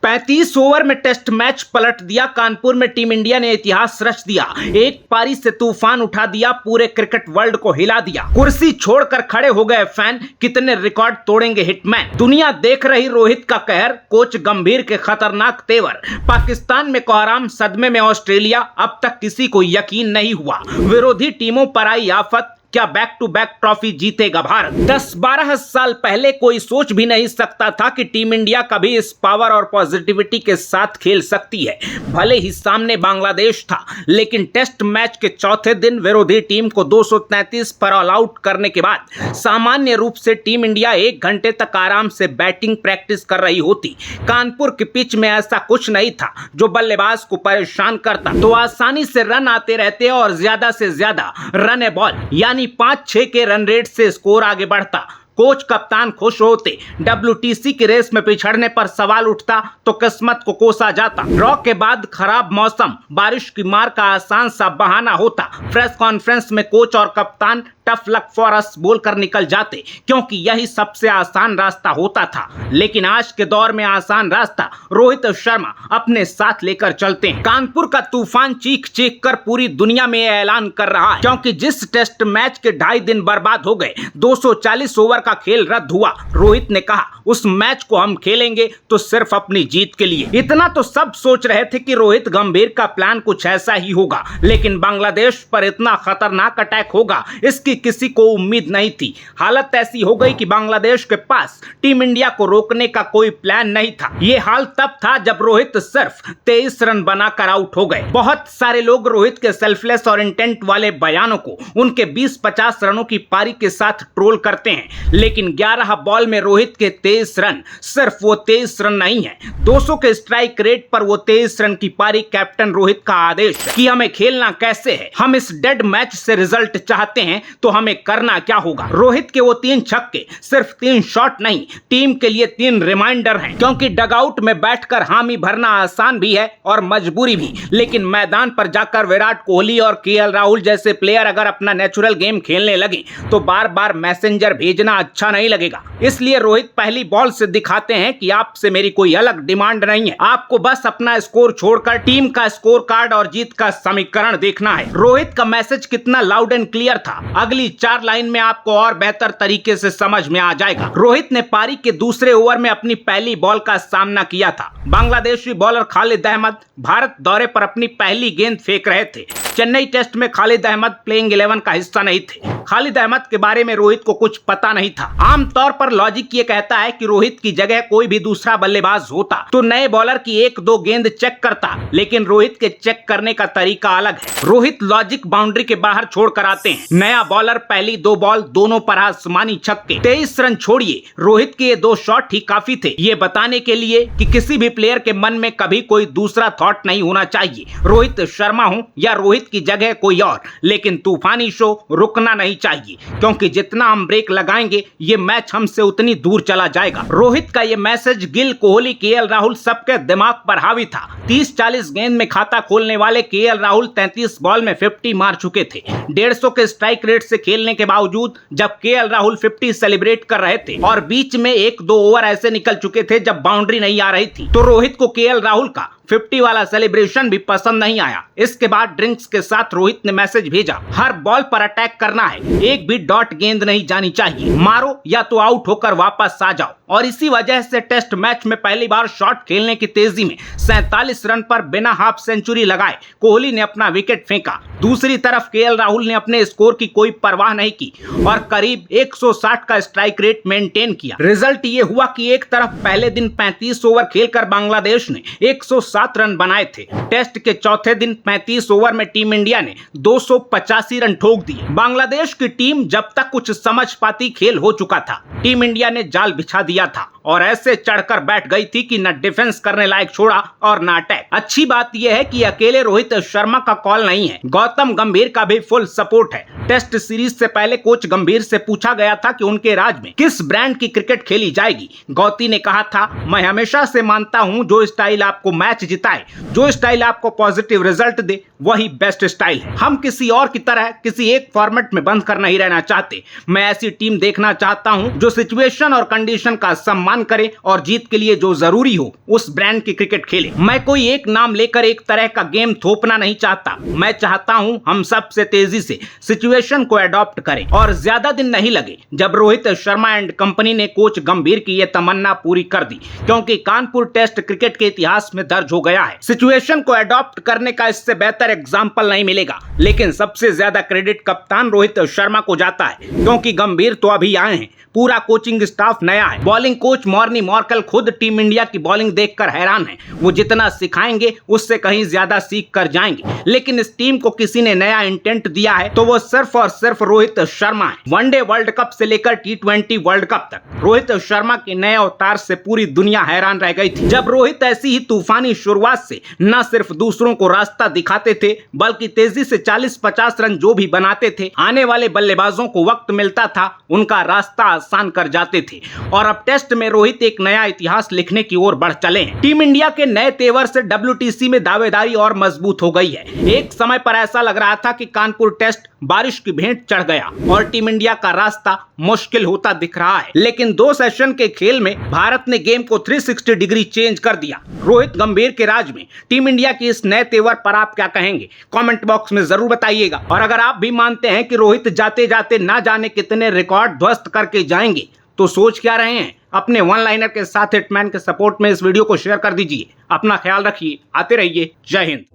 35 over में test match पलट दिया। कानपुर में टीम इंडिया ने इतिहास रच दिया। एक पारी से तूफान उठा दिया, पूरे क्रिकेट वर्ल्ड को हिला दिया। कुर्सी छोड़कर खड़े हो गए फैन, कितने रिकॉर्ड तोड़ेंगे हिटमैन। दुनिया देख रही रोहित का कहर, कोच गंभीर के खतरनाक तेवर। पाकिस्तान में कोहराम, सदमे में ऑस्ट्रेलिया, अब तक किसी को यकीन नहीं हुआ। विरोधी टीमों पर आई आफत, क्या बैक टू बैक ट्रॉफी जीतेगा भारत। 10-12 साल पहले कोई सोच भी नहीं सकता था कि टीम इंडिया कभी इस पावर और पॉजिटिविटी के साथ खेल सकती है। भले ही सामने बांग्लादेश था, लेकिन टेस्ट मैच के चौथे दिन विरोधी टीम को 233 पर ऑल आउट करने के बाद सामान्य रूप से टीम इंडिया 1 घंटे तक आराम से बैटिंग प्रैक्टिस कर रही होती। कानपुर के पिच में ऐसा कुछ नहीं था जो बल्लेबाज को परेशान करता, तो आसानी से रन आते रहते और ज्यादा से ज्यादा रन ए बॉल यानी 5-6 के रन रेट से स्कोर आगे बढ़ता। कोच कप्तान खुश होते। WTC की रेस में पिछड़ने पर सवाल उठता तो किस्मत को कोसा जाता। ड्रॉ के बाद खराब मौसम, बारिश की मार का आसान सा बहाना होता। प्रेस कॉन्फ्रेंस में कोच और कप्तान टफ लक फॉर अस बोलकर निकल जाते, क्योंकि यही सबसे आसान रास्ता होता था। लेकिन आज के दौर में आसान रास्ता रोहित शर्मा अपने साथ लेकर चलते हैं। कानपुर का तूफान चीख चीख कर पूरी दुनिया में ऐलान कर रहा है, क्योंकि जिस टेस्ट मैच के 2.5 दिन बर्बाद हो गए, 240 ओवर का खेल रद्द हुआ। रोहित ने कहा उस मैच को हम खेलेंगे तो सिर्फ अपनी जीत के लिए। इतना तो सब सोच रहे थे कि रोहित गंभीर का प्लान कुछ ऐसा ही होगा, लेकिन बांग्लादेश पर इतना खतरनाक अटैक होगा इसकी किसी को उम्मीद नहीं थी। हालत ऐसी हो गई कि बांग्लादेश के पास टीम इंडिया को रोकने का कोई प्लान नहीं था। ये हाल तब था जब रोहित सिर्फ 23 रन बनाकर आउट हो गए। बहुत सारे लोग रोहित के सेल्फलेस और इंटेंट वाले बयानों को उनके 20-50 रनों की पारी के साथ ट्रोल करते हैं, लेकिन 11 बॉल में रोहित के 23 रन सिर्फ वो 23 रन नहीं है। 200 के स्ट्राइक रेट पर वो 23 रन की पारी कैप्टन रोहित का आदेश है कि हमें खेलना कैसे है। हम इस डेड मैच से रिजल्ट चाहते हैं तो हमें करना क्या होगा। रोहित के वो 3 छक्के सिर्फ 3 शॉट नहीं, टीम के लिए 3 रिमाइंडर हैं, क्योंकि डगआउट में बैठकर हामी भरना आसान भी है और मजबूरी भी, लेकिन मैदान पर जाकर विराट कोहली और KL राहुल जैसे प्लेयर अगर अपना नेचुरल गेम खेलने लगे तो बार बार मैसेंजर भेजना अच्छा नहीं लगेगा। इसलिए रोहित पहली बॉल से दिखाते हैं कि आपसे मेरी कोई अलग डिमांड नहीं है, आपको बस अपना स्कोर छोड़कर टीम का स्कोर कार्ड और जीत का समीकरण देखना है। रोहित का मैसेज कितना लाउड एंड क्लियर था, अगली 4 लाइन में आपको और बेहतर तरीके से समझ में आ जाएगा। रोहित ने पारी के दूसरे ओवर में अपनी पहली बॉल का सामना किया था। बांग्लादेशी बॉलर खालिद अहमद भारत दौरे पर अपनी पहली गेंद फेंक रहे थे। चेन्नई टेस्ट में खालिद अहमद प्लेइंग 11 का हिस्सा नहीं थे। खालिद अहमद के बारे में रोहित को कुछ पता नहीं था। आमतौर पर लॉजिक ये कहता है कि रोहित की जगह कोई भी दूसरा बल्लेबाज होता तो नए बॉलर की 1-2 गेंद चेक करता, लेकिन रोहित के चेक करने का तरीका अलग है। रोहित लॉजिक बाउंड्री के बाहर छोड़कर आते हैं। नया बॉलर पहली 2 बॉल दोनों पर आसमानी छक्के। 23 रन छोड़िए, रोहित के ये 2 शॉट ही काफी थे ये बताने के लिए कि किसी भी प्लेयर के मन में कभी कोई दूसरा थॉट नहीं होना चाहिए। रोहित शर्मा हो या रोहित की जगह कोई और, लेकिन तूफानी शो रुकना नहीं चाहिए, क्योंकि जितना हम ब्रेक लगाएंगे ये मैच हमसे उतनी दूर चला जाएगा। रोहित का ये मैसेज गिल, कोहली, KL राहुल सबके दिमाग पर हावी था। 30-40 गेंद में खाता खोलने वाले KL राहुल 33 बॉल में 50 मार चुके थे। 150 के स्ट्राइक रेट से खेलने के बावजूद जब KL राहुल 50 सेलिब्रेट कर रहे थे और बीच में 1-2 ओवर ऐसे निकल चुके थे जब बाउंड्री नहीं आ रही थी, तो रोहित को KL राहुल का 50 वाला सेलिब्रेशन भी पसंद नहीं आया। इसके बाद ड्रिंक्स के साथ रोहित ने मैसेज भेजा, हर बॉल पर अटैक करना है, एक भी डॉट गेंद नहीं जानी चाहिए, मारो या तो आउट होकर वापस आ जाओ। और इसी वजह से टेस्ट मैच में पहली बार शॉट खेलने की तेजी में 47 रन पर बिना हाफ सेंचुरी लगाए कोहली ने अपना विकेट फेंका। दूसरी तरफ KL राहुल ने अपने स्कोर की कोई परवाह नहीं की और करीब 160 का स्ट्राइक रेट मेंटेन किया। रिजल्ट ये हुआ कि एक तरफ पहले दिन 35 ओवर खेलकर बांग्लादेश ने 107 रन बनाए थे। टेस्ट के चौथे दिन 35 ओवर में टीम इंडिया ने 285 रन ठोक दिए। बांग्लादेश की टीम जब तक कुछ समझ पाती खेल हो चुका था, टीम इंडिया ने जाल बिछा दिया था और ऐसे चढ़कर बैठ गई थी कि न डिफेंस करने लायक छोड़ा और न अटैक। अच्छी बात यह है कि अकेले रोहित शर्मा का कॉल नहीं है, गौतम गंभीर का भी फुल सपोर्ट है। टेस्ट सीरीज से पहले कोच गंभीर से पूछा गया था कि उनके राज में किस ब्रांड की क्रिकेट खेली जाएगी। गौती ने कहा था, मैं हमेशा से मानता हूं जो स्टाइल आपको मैच जिताए। जो स्टाइल आपको पॉजिटिव रिजल्ट दे वही बेस्ट स्टाइल है। हम किसी और की तरह किसी एक फॉर्मेट में बंद कर नहीं रहना चाहते। मैं ऐसी टीम देखना चाहता हूं जो सिचुएशन और कंडीशन का सम्मान करे और जीत के लिए जो जरूरी हो उस ब्रांड की क्रिकेट खेले। मैं कोई एक नाम लेकर एक तरह का गेम थोपना नहीं चाहता। मैं चाहता हूं हम सबसे तेजी से सिचुएशन को अडॉप्ट करें और ज्यादा दिन नहीं लगे जब रोहित शर्मा एंड कंपनी ने कोच गंभीर की यह तमन्ना पूरी कर दी, क्योंकि कानपुर टेस्ट क्रिकेट के इतिहास में दर्ज हो गया है। सिचुएशन को अडॉप्ट करने का इससे बेहतर एग्जाम्पल नहीं मिलेगा, लेकिन सबसे ज्यादा क्रेडिट कप्तान रोहित शर्मा को जाता है, क्योंकि गंभीर तो अभी आए हैं। पूरा कोचिंग स्टाफ नया है। बॉलिंग कोच मॉर्नी मॉर्कल खुद टीम इंडिया की बॉलिंग देखकर हैरान है। वो जितना सिखाएंगे उससे कहीं ज्यादा सीख कर जाएंगे, लेकिन इस टीम को किसी ने नया इंटेंट दिया है तो वो सिर्फ और सिर्फ रोहित शर्मा है। वनडे वर्ल्ड कप से लेकर T20 वर्ल्ड कप तक रोहित शर्मा के नए अवतार से पूरी दुनिया हैरान रह गई थी। जब रोहित ऐसी ही तूफानी शुरुआत से न सिर्फ दूसरों को रास्ता दिखाते थे बल्कि तेजी से 40-50 रन जो भी बनाते थे, आने वाले बल्लेबाजों को वक्त मिलता था उनका रास्ता आसान कर जाते थे। और अब टेस्ट में रोहित एक नया इतिहास लिखने की ओर बढ़ चले हैं। टीम इंडिया के नए तेवर से WTC में दावेदारी और मजबूत हो गई है। एक समय पर ऐसा लग रहा था कि कानपुर टेस्ट बारिश की भेंट चढ़ गया और टीम इंडिया का रास्ता मुश्किल होता दिख रहा है, लेकिन 2 सेशन के खेल में भारत ने गेम को 360 डिग्री चेंज कर दिया। रोहित गंभीर के राज में टीम इंडिया की इस नए तेवर पर आप क्या कहेंगे? कमेंट बॉक्स में जरूर बताइएगा। और अगर आप भी मानते हैं कि रोहित जाते जाते ना जाने कितने रिकॉर्ड ध्वस्त करके जाएंगे तो सोच क्या रहे हैं? अपने वन लाइनर के साथ हिटमैन के सपोर्ट में इस वीडियो को शेयर कर दीजिए। अपना ख्याल रखिए, आते रहिए। जय हिंद।